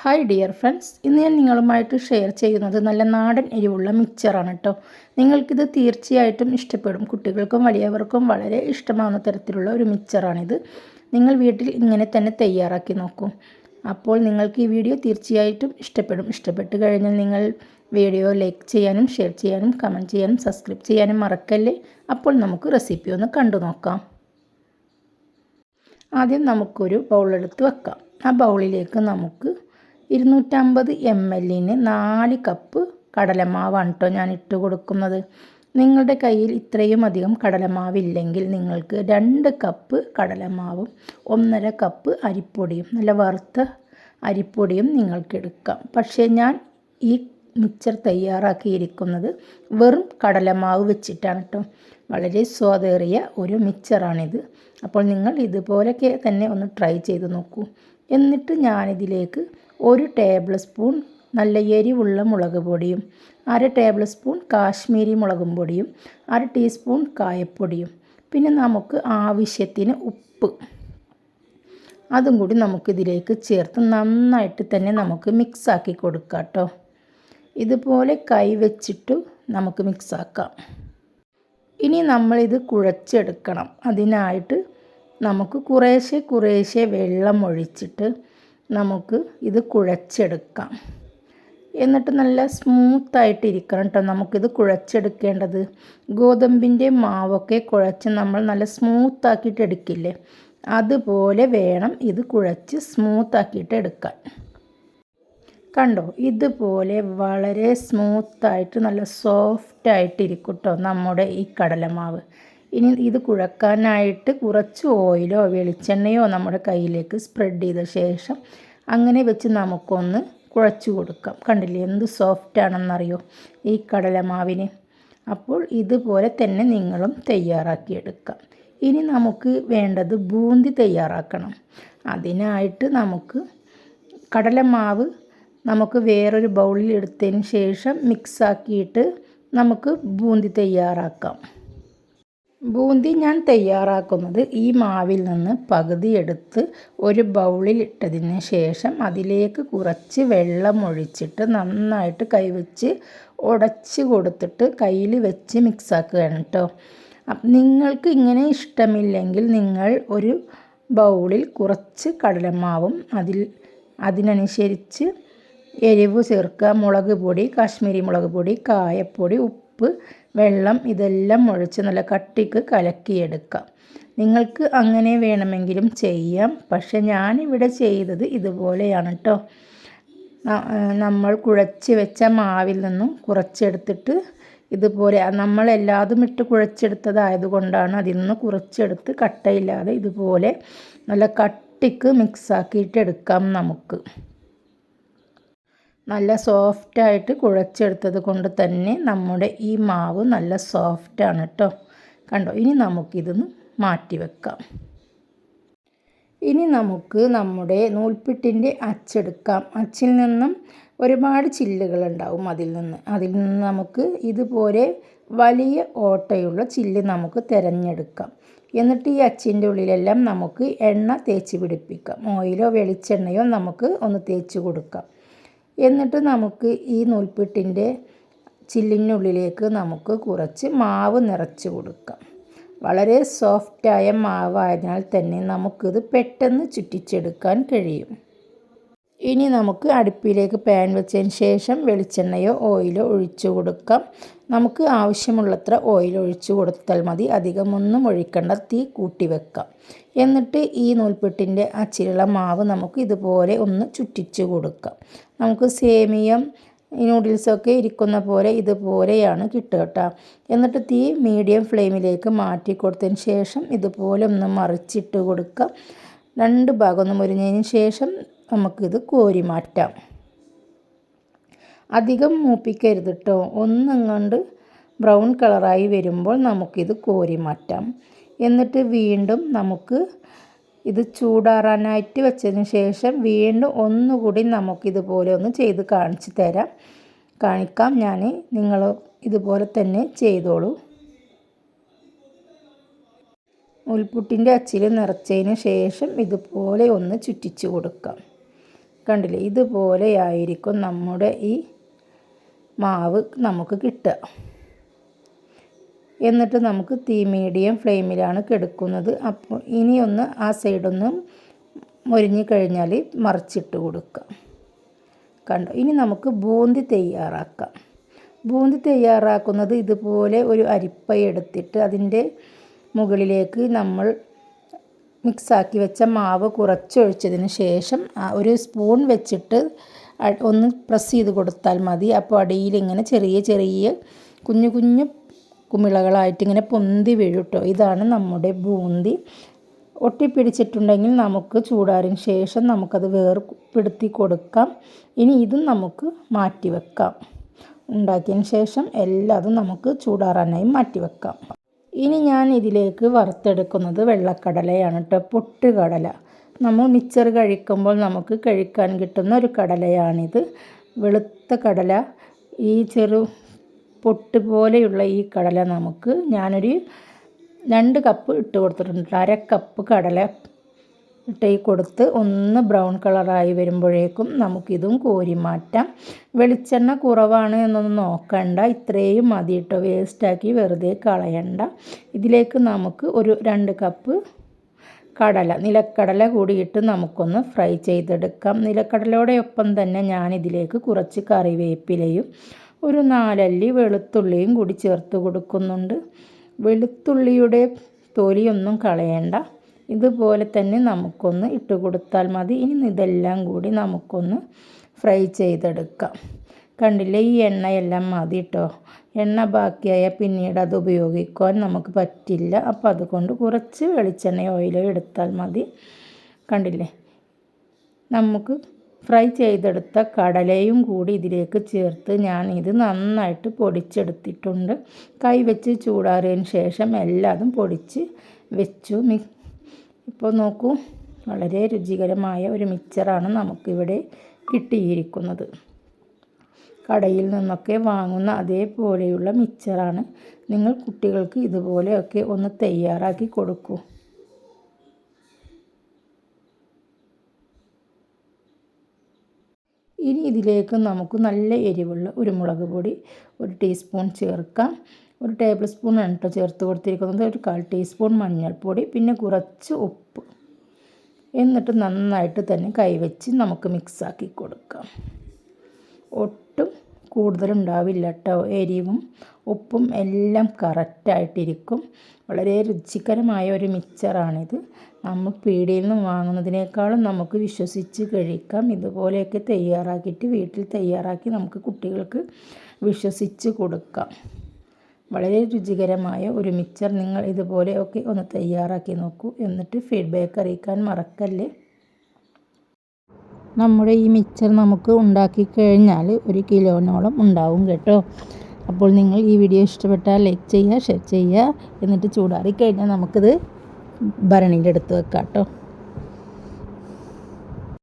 Hi dear friends, ഇന്ന് ഞാൻ നിങ്ങളുമായിട്ട് ഷെയർ ചെയ്യുന്നത് നല്ല നാടൻ എരിവുള്ള മിക്സറാണ് കേട്ടോ. നിങ്ങൾക്കിത് തീർച്ചയായിട്ടും ഇഷ്ടപ്പെടും. കുട്ടികൾക്കും വലിയവർക്കും വളരെ ഇഷ്ടമാവുന്ന തരത്തിലുള്ള ഒരു മിക്സറാണിത്. നിങ്ങൾ വീട്ടിൽ ഇങ്ങനെ തന്നെ തയ്യാറാക്കി നോക്കൂ. അപ്പോൾ നിങ്ങൾക്ക് ഈ വീഡിയോ തീർച്ചയായിട്ടും ഇഷ്ടപ്പെടും. ഇഷ്ടപ്പെട്ട് കഴിഞ്ഞാൽ നിങ്ങൾ വീഡിയോ ലൈക്ക് ചെയ്യാനും ഷെയർ ചെയ്യാനും കമൻറ്റ് ചെയ്യാനും സബ്സ്ക്രൈബ് ചെയ്യാനും മറക്കല്ലേ. അപ്പോൾ നമുക്ക് റെസിപ്പി ഒന്ന് കണ്ടു നോക്കാം. ആദ്യം നമുക്കൊരു ബൗളെടുത്ത് വെക്കാം. ആ ബൗളിലേക്ക് നമുക്ക് 250 ml 4 കപ്പ് കടലമാവാണ് കേട്ടോ ഞാൻ ഇട്ട് കൊടുക്കുന്നത്. നിങ്ങളുടെ കയ്യിൽ ഇത്രയും അധികം കടലമാവില്ലെങ്കിൽ നിങ്ങൾക്ക് 2 കപ്പ് കടലമാവും 1.5 കപ്പ് അരിപ്പൊടിയും നല്ല വറുത്ത അരിപ്പൊടിയും നിങ്ങൾക്ക് എടുക്കാം. പക്ഷേ ഞാൻ ഈ മിക്സർ തയ്യാറാക്കിയിരിക്കുന്നത് വെറും കടലമാവ് വെച്ചിട്ടാണ് കേട്ടോ. വളരെ സ്വാദേറിയ ഒരു മിക്സറാണിത്. അപ്പോൾ നിങ്ങൾ ഇതുപോലൊക്കെ തന്നെ ഒന്ന് ട്രൈ ചെയ്ത് നോക്കൂ. എന്നിട്ട് ഞാനിതിലേക്ക് 1 ടേബിൾ സ്പൂൺ നല്ല എരിവുള്ള മുളക് പൊടിയും 1/2 ടേബിൾ സ്പൂൺ കാശ്മീരി മുളകും പൊടിയും 1/2 ടീസ്പൂൺ കായപ്പൊടിയും പിന്നെ നമുക്ക് ആവശ്യത്തിന് ഉപ്പ് അതും കൂടി നമുക്കിതിലേക്ക് ചേർത്ത് നന്നായിട്ട് തന്നെ നമുക്ക് മിക്സാക്കി കൊടുക്കാം കേട്ടോ. ഇതുപോലെ കൈ വെച്ചിട്ട് നമുക്ക് മിക്സാക്കാം. ഇനി നമ്മളിത് കുഴച്ചെടുക്കണം. അതിനായിട്ട് നമുക്ക് കുറേശ്ശെ വെള്ളം ഒഴിച്ചിട്ട് നമുക്ക് ഇത് കുഴച്ചെടുക്കാം. എന്നിട്ട് നല്ല സ്മൂത്തായിട്ടിരിക്കണം കേട്ടോ നമുക്കിത് കുഴച്ചെടുക്കേണ്ടത്. ഗോതമ്പിൻ്റെ മാവൊക്കെ കുഴച്ച് നമ്മൾ നല്ല സ്മൂത്താക്കിയിട്ട് എടുക്കില്ലേ, അതുപോലെ വേണം ഇത് കുഴച്ച് സ്മൂത്താക്കിയിട്ട് എടുക്കാൻ. കണ്ടോ, ഇതുപോലെ വളരെ സ്മൂത്തായിട്ട് നല്ല സോഫ്റ്റായിട്ടിരിക്കും കേട്ടോ നമ്മുടെ ഈ കടലമാവ്. ഇനി ഇത് കുഴക്കാനായിട്ട് കുറച്ച് ഓയിലോ വെളിച്ചെണ്ണയോ നമ്മുടെ കയ്യിലേക്ക് സ്പ്രെഡ് ചെയ്ത ശേഷം അങ്ങനെ വെച്ച് നമുക്കൊന്ന് കുഴച്ച് കൊടുക്കാം. കണ്ടില്ലേ എന്ത് സോഫ്റ്റാണെന്നറിയോ ഈ കടലമാവിന്. അപ്പോൾ ഇതുപോലെ തന്നെ നിങ്ങളും തയ്യാറാക്കിയെടുക്കാം. ഇനി നമുക്ക് വേണ്ടത് ബൂന്തി തയ്യാറാക്കണം. അതിനായിട്ട് നമുക്ക് കടലമാവ് നമുക്ക് വേറൊരു ബൗളിൽ എടുത്തതിന് ശേഷം മിക്സാക്കിയിട്ട് നമുക്ക് ബൂന്തി തയ്യാറാക്കാം. ബൂന്തി ഞാൻ തയ്യാറാക്കുന്നത് ഈ മാവിൽ നിന്ന് പകുതി എടുത്ത് ഒരു ബൗളിൽ ഇട്ടതിന് ശേഷം അതിലേക്ക് കുറച്ച് വെള്ളം ഒഴിച്ചിട്ട് നന്നായിട്ട് കൈവച്ച് ഉടച്ച് കൊടുത്തിട്ട് കയ്യിൽ വെച്ച് മിക്സാക്കുകയാണ് കേട്ടോ. നിങ്ങൾക്ക് ഇങ്ങനെ ഇഷ്ടമില്ലെങ്കിൽ നിങ്ങൾ ഒരു ബൗളിൽ കുറച്ച് കടലമാവും അതിനനുസരിച്ച് എരിവ് ചേർക്കുക. മുളക് പൊടി, കാശ്മീരി മുളക് പൊടി, കായപ്പൊടി, ഉപ്പ്, വെള്ളം ഇതെല്ലാം ഒഴിച്ച് നല്ല കട്ടിക്ക് കലക്കിയെടുക്കാം. നിങ്ങൾക്ക് അങ്ങനെ വേണമെങ്കിലും ചെയ്യാം. പക്ഷെ ഞാനിവിടെ ചെയ്തത് ഇതുപോലെയാണ് കേട്ടോ. നമ്മൾ കുഴച്ച് വെച്ച മാവിൽ നിന്നും കുറച്ചെടുത്തിട്ട് ഇതുപോലെ നമ്മളെല്ലാതും ഇട്ട് കുഴച്ചെടുത്തതായതുകൊണ്ടാണ് അതിൽ നിന്ന് കുറച്ചെടുത്ത് കട്ടയില്ലാതെ ഇതുപോലെ നല്ല കട്ടിക്ക് മിക്സാക്കിയിട്ട് എടുക്കാം. നമുക്ക് നല്ല സോഫ്റ്റായിട്ട് കുഴച്ചെടുത്തത് കൊണ്ട് തന്നെ നമ്മുടെ ഈ മാവ് നല്ല സോഫ്റ്റാണ് കേട്ടോ. കണ്ടോ, ഇനി നമുക്കിതൊന്ന് മാറ്റി വെക്കാം. ഇനി നമുക്ക് നമ്മുടെ നൂൽപുട്ടിൻ്റെ അച്ചെടുക്കാം. അച്ചിൽ നിന്നും ഒരുപാട് ചില്ലുകളുണ്ടാവും. അതിൽ നിന്ന് നമുക്ക് ഇതുപോലെ വലിയ ഓട്ടയുള്ള ചില്ല് നമുക്ക് തിരഞ്ഞെടുക്കാം. എന്നിട്ട് ഈ അച്ചിൻ്റെ ഉള്ളിലെല്ലാം നമുക്ക് എണ്ണ തേച്ച് പിടിപ്പിക്കാം. ഓയിലോ വെളിച്ചെണ്ണയോ നമുക്ക് ഒന്ന് തേച്ച് കൊടുക്കാം. എന്നിട്ട് നമുക്ക് ഈ നൂൽപുട്ടിൻ്റെ ചില്ലിനുള്ളിലേക്ക് നമുക്ക് കുറച്ച് മാവ് നിറച്ച് കൊടുക്കാം. വളരെ സോഫ്റ്റായ മാവായതിനാൽ തന്നെ നമുക്കിത് പെട്ടെന്ന് ചുറ്റിച്ചെടുക്കാൻ കഴിയും. ഇനി നമുക്ക് അടുപ്പിലേക്ക് പാൻ വെച്ചതിന് ശേഷം വെളിച്ചെണ്ണയോ ഓയിലോ ഒഴിച്ചു കൊടുക്കാം. നമുക്ക് ആവശ്യമുള്ളത്ര ഓയിൽ ഒഴിച്ചു കൊടുത്താൽ മതി. അധികമൊന്നും ഒഴിക്കേണ്ട. തീ കൂട്ടി വെക്കാം. എന്നിട്ട് ഈ നൂൽപുട്ടിൻ്റെ അച്ചിലുള്ള മാവ് നമുക്ക് ഇതുപോലെ ഒന്ന് ചുറ്റിച്ച് കൊടുക്കാം. നമുക്ക് സേമിയം നൂഡിൽസൊക്കെ ഇരിക്കുന്ന പോലെ ഇതുപോലെയാണ് കിട്ടുക കേട്ടോ. എന്നിട്ട് തീ മീഡിയം ഫ്ലെയിമിലേക്ക് മാറ്റി കൊടുത്തതിന് ശേഷം ഇതുപോലെ ഒന്ന് മറിച്ചിട്ട് കൊടുക്കാം. 2 ഭാഗം ഒന്ന് മുരിഞ്ഞതിന് ശേഷം നമുക്കിത് കോരി മാറ്റാം. അധികം മൂപ്പിക്കരുത് കേട്ടോ. ഒന്നങ്ങാണ്ട് ബ്രൗൺ കളറായി വരുമ്പോൾ നമുക്കിത് കോരി മാറ്റാം. എന്നിട്ട് വീണ്ടും നമുക്ക് ഇത് ചൂടാറാനായിട്ട് വെച്ചതിന് ശേഷം വീണ്ടും ഒന്നുകൂടി നമുക്കിതുപോലെ ഒന്ന് ചെയ്ത് കാണിക്കാം ഞാൻ. നിങ്ങൾ ഇതുപോലെ തന്നെ ചെയ്തോളൂ. നൂൽപുട്ടിൻ്റെ അച്ചിൽ നിറച്ചതിന് ശേഷം ഇതുപോലെ ഒന്ന് ചുറ്റിച്ച് കൊടുക്കാം. കണ്ടില്ലേ, ഇതുപോലെയായിരിക്കും നമ്മുടെ ഈ മാവ് നമുക്ക് കിട്ടുക. എന്നിട്ട് നമുക്ക് തീ മീഡിയം ഫ്ലെയിമിലാണ് കിടക്കുന്നത്. അപ്പോൾ ഇനിയൊന്ന് ആ സൈഡൊന്ന് മൊരിഞ്ഞ് കഴിഞ്ഞാൽ മറിച്ചിട്ട് കൊടുക്കാം. കണ്ടോ, ഇനി നമുക്ക് ബൂന്തി തയ്യാറാക്കാം. ബൂന്തി തയ്യാറാക്കുന്നത് ഇതുപോലെ ഒരു അരിപ്പ എടുത്തിട്ട് അതിൻ്റെ മുകളിലേക്ക് നമ്മൾ മിക്സാക്കി വെച്ച മാവ് കുറച്ചൊഴിച്ചതിന് ശേഷം ഒരു സ്പൂൺ വെച്ചിട്ട് ഒന്ന് പ്രസ് ചെയ്ത് കൊടുത്താൽ മതി. അപ്പോൾ അടിയിൽ ഇങ്ങനെ ചെറിയ ചെറിയ കുഞ്ഞു കുഞ്ഞു കുമിളകളായിട്ട് ഇങ്ങനെ പൊന്തി വീഴും കേട്ടോ. ഇതാണ് നമ്മുടെ ബൂന്തി. ഒട്ടിപ്പിടിച്ചിട്ടുണ്ടെങ്കിൽ നമുക്ക് ചൂടാറിന് ശേഷം നമുക്കത് വേർപെടുത്തി കൊടുക്കാം. ഇനി ഇതും നമുക്ക് മാറ്റി വെക്കാം. ഉണ്ടാക്കിയതിന് ശേഷം എല്ലാതും നമുക്ക് ചൂടാറാനായി മാറ്റി വെക്കാം. ഇനി ഞാൻ ഇതിലേക്ക് വറുത്തെടുക്കുന്നത് വെള്ളക്കടലയാണ് കേട്ടോ, പൊട്ടുകടല. നമ്മൾ മിച്ചർ കഴിക്കുമ്പോൾ നമുക്ക് കഴിക്കാൻ കിട്ടുന്ന ഒരു കടലയാണിത്. വെളുത്ത കടല, ഈ ചെറു പൊട്ട് പോലെയുള്ള ഈ കടല ഞാനൊരു 2 കപ്പ് ഇട്ട് കൊടുത്തിട്ടുണ്ട്. 1/2 കപ്പ് കടല ഇട്ട് കൊടുത്ത് ഒന്ന് ബ്രൗൺ കളറായി വരുമ്പോഴേക്കും നമുക്കിതും കോരി മാറ്റാം. വെളിച്ചെണ്ണ കുറവാണ് എന്നൊന്നും നോക്കണ്ട, ഇത്രയും മതി കേട്ടോ, വേസ്റ്റാക്കി വെറുതെ കളയണ്ട. ഇതിലേക്ക് നമുക്ക് ഒരു 2 കപ്പ് നിലക്കടല കൂടിയിട്ട് നമുക്കൊന്ന് ഫ്രൈ ചെയ്തെടുക്കാം. നിലക്കടലയോടൊപ്പം തന്നെ ഞാനിതിലേക്ക് കുറച്ച് കറിവേപ്പിലയും ഒരു 4 അല്ലി വെളുത്തുള്ളിയും കൂടി ചേർത്ത് കൊടുക്കുന്നുണ്ട്. വെളുത്തുള്ളിയുടെ തൊലിയൊന്നും കളയണ്ട, ഇതുപോലെ തന്നെ നമുക്കൊന്ന് ഇട്ട് കൊടുത്താൽ മതി. ഇനി ഇതെല്ലാം കൂടി നമുക്കൊന്ന് ഫ്രൈ ചെയ്തെടുക്കാം. കണ്ടില്ലേ, ഈ എണ്ണയെല്ലാം മതി കേട്ടോ. എണ്ണ ബാക്കിയായ പിന്നീട് അത് ഉപയോഗിക്കാൻ നമുക്ക് പറ്റില്ല. അപ്പോൾ അതുകൊണ്ട് കുറച്ച് വെളിച്ചെണ്ണയോ ഓയിലോ എടുത്താൽ മതി. കണ്ടില്ലേ, നമുക്ക് ഫ്രൈ ചെയ്തെടുത്ത കടലയും കൂടി ഇതിലേക്ക് ചേർത്ത് ഇത് നന്നായിട്ട് പൊടിച്ചെടുത്തിട്ടുണ്ട്. കൈ വെച്ച് ചൂടാറിയതിന് ശേഷം എല്ലാതും പൊടിച്ച് വെച്ചു. ഇപ്പോൾ നോക്കൂ, വളരെ രുചികരമായ ഒരു മിക്സറാണ് നമുക്കിവിടെ കിട്ടിയിരിക്കുന്നത്. കടയിൽ നിന്നൊക്കെ വാങ്ങുന്ന അതേപോലെയുള്ള മിക്സറാണ്. നിങ്ങൾ കുട്ടികൾക്ക് ഇതുപോലെയൊക്കെ ഒന്ന് തയ്യാറാക്കി കൊടുക്കൂ. ഇനി ഇതിലേക്ക് നമുക്ക് നല്ല എരിവുള്ള കുരുമുളക് പൊടി 1 ടീസ്പൂൺ ചേർക്കാം. 1 ടേബിൾ സ്പൂൺ ആണ് കേട്ടോ ചേർത്ത് കൊടുത്തിരിക്കുന്നത്. ഒരു 1/4 ടീസ്പൂൺ മഞ്ഞൾപ്പൊടി, പിന്നെ കുറച്ച് ഉപ്പ്. എന്നിട്ട് നന്നായിട്ട് തന്നെ കൈവച്ച് നമുക്ക് മിക്സാക്കി കൊടുക്കാം. ഒട്ടും കൂടുതലുണ്ടാവില്ല കേട്ടോ, എരിവും ഉപ്പും എല്ലാം കറക്റ്റായിട്ടിരിക്കും. വളരെ രുചികരമായ ഒരു മിക്സറാണിത്. നമ്മൾ പീടികയിൽ നിന്ന് വാങ്ങുന്നതിനേക്കാളും നമുക്ക് വിശ്വസിച്ച് കഴിക്കാം. ഇതുപോലെയൊക്കെ തയ്യാറാക്കിയിട്ട് വീട്ടിൽ തയ്യാറാക്കി നമുക്ക് കുട്ടികൾക്ക് വിശ്വസിച്ച് കൊടുക്കാം. വളരെ രുചികരമായ ഒരു മിക്സർ. നിങ്ങൾ ഇതുപോലെയൊക്കെ ഒന്ന് തയ്യാറാക്കി നോക്കൂ. എന്നിട്ട് ഫീഡ്ബാക്ക് അറിയിക്കാൻ മറക്കല്ലേ. നമ്മുടെ ഈ മിക്സർ നമുക്ക് ഉണ്ടാക്കി കഴിഞ്ഞാൽ 1 കിലോനോളം ഉണ്ടാവും കേട്ടോ. അപ്പോൾ നിങ്ങൾ ഈ വീഡിയോ ഇഷ്ടപ്പെട്ടാൽ ലൈക്ക് ചെയ്യുക, ഷെയർ ചെയ്യുക. എന്നിട്ട് ചൂടാറി കഴിഞ്ഞാൽ നമുക്കിത് ഭരണിയിൽ എടുത്ത് വെക്കാം കേട്ടോ.